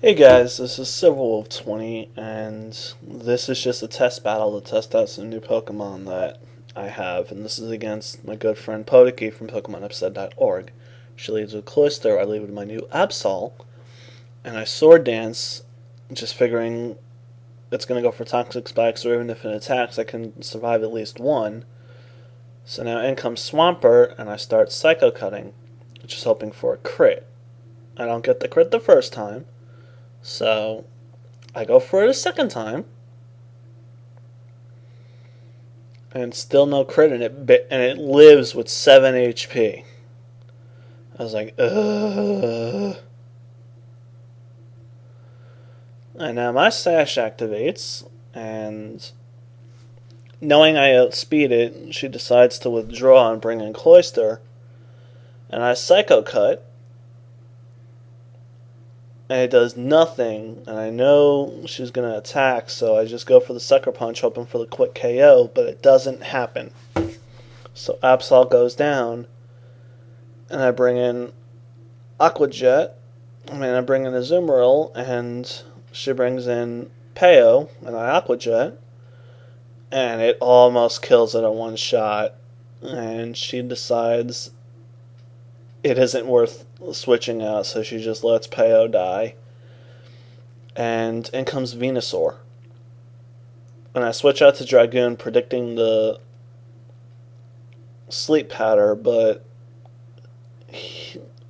Hey guys, this is Silverwolf20, and this is just a test battle to test out some new Pokemon that I have, and this is against my good friend Podeki from PokemonEpisode.org. She leads with Cloyster, I lead with my new Absol, and I Sword Dance, just figuring it's going to go for Toxic Spikes, or even if it attacks, I can survive at least one. So now in comes Swampert, and I start Psycho Cutting, just hoping for a crit. I don't get the crit the first time, so I go for it a second time, and still no crit in it, and it lives with 7 HP. I was like, ugh. And now my Sash activates, and knowing I outspeed it, she decides to withdraw and bring in Cloyster, and I Psycho Cut, and it does nothing, and I know she's going to attack, so I just go for the Sucker Punch, hoping for the quick KO, but it doesn't happen. So Absol goes down, and I bring in I bring in Azumarill, and she brings in Peo, and I Aqua Jet, and it almost kills it at one shot, and she decides it isn't worth switching out, so she just lets Peo die. And in comes Venusaur. And I switch out to Dragoon, predicting the Sleep Powder, but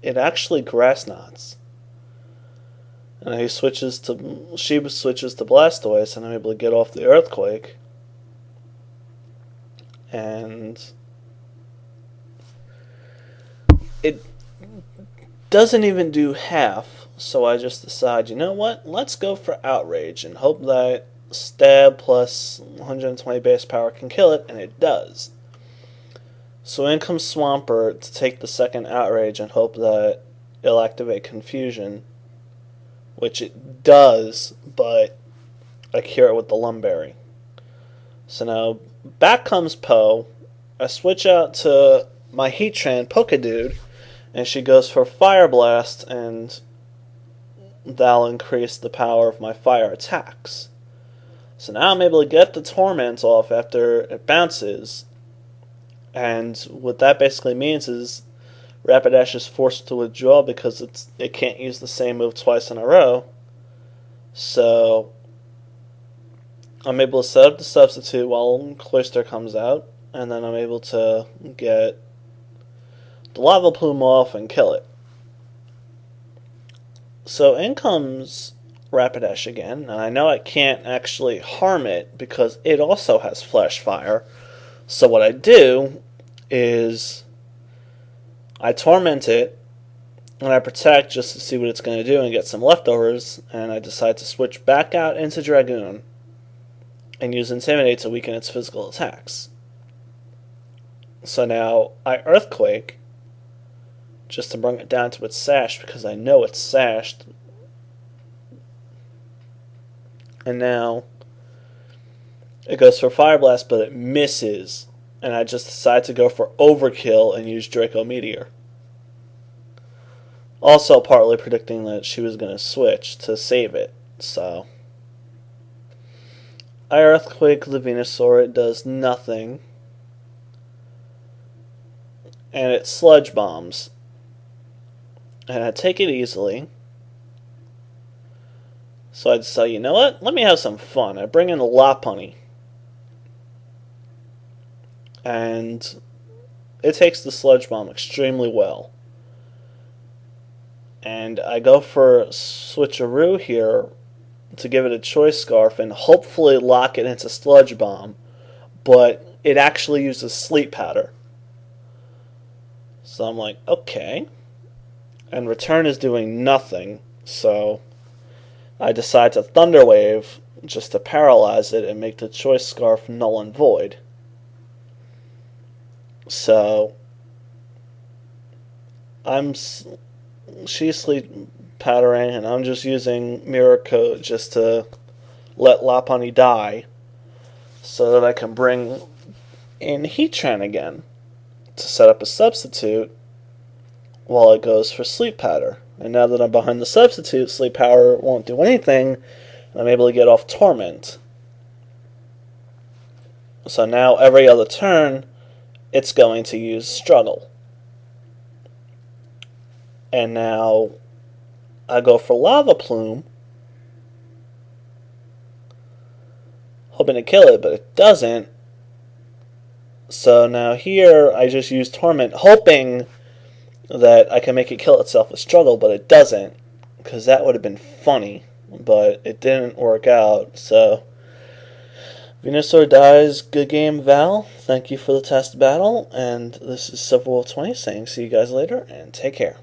it actually Grass Knots. And she switches to Blastoise, and I'm able to get off the Earthquake. And it doesn't even do half, so I just decide, you know what, let's go for Outrage and hope that Stab plus 120 base power can kill it, and it does. So in comes Swampert to take the second Outrage and hope that it'll activate Confusion, which it does, but I cure it with the Lumberry. So now back comes Poe. I switch out to my Heatran Pokedude, and she goes for Fire Blast, and that'll increase the power of my fire attacks. So now I'm able to get the Torment off after it bounces, and what that basically means is Rapidash is forced to withdraw because it can't use the same move twice in a row. So I'm able to set up the substitute while Cloyster comes out, and then I'm able to get the Lava Plume off and kill it. So in comes Rapidash again, and I know I can't actually harm it because it also has Flash Fire. So what I do is I Torment it, and I Protect just to see what it's going to do and get some leftovers, and I decide to switch back out into Dragoon and use Intimidate to weaken its physical attacks. So now I Earthquake, just to bring it down to its Sash, because I know it's sashed. And now it goes for Fire Blast, but it misses, and I just decide to go for Overkill and use Draco Meteor. Also partly predicting that she was going to switch to save it, so I Earthquake the Venusaur, it does nothing, and it Sludge Bombs. And I take it easily. So I decide, you know what? Let me have some fun. I bring in a Lopunny. And it takes the Sludge Bomb extremely well. And I go for Switcheroo here to give it a Choice Scarf and hopefully lock it into Sludge Bomb. But it actually uses Sleep Powder. So I'm like, okay. And Return is doing nothing, so I decide to Thunder Wave just to paralyze it and make the Choice Scarf null and void. So she's Sleep Powdering, and I'm just using Mirror Coat just to let Lopunny die, so that I can bring in Heatran again to set up a substitute while it goes for Sleep Powder. And now that I'm behind the substitute, Sleep Power won't do anything, and I'm able to get off Torment. So now every other turn, it's going to use Struggle. And now I go for Lava Plume, hoping to kill it, but it doesn't. So now here I just use Torment, hoping that I can make it kill itself with Struggle, but it doesn't, because that would have been funny, but it didn't work out. So Venusaur dies. Good game, Val. Thank you for the test battle, and this is Civil War 20 saying see you guys later, and take care.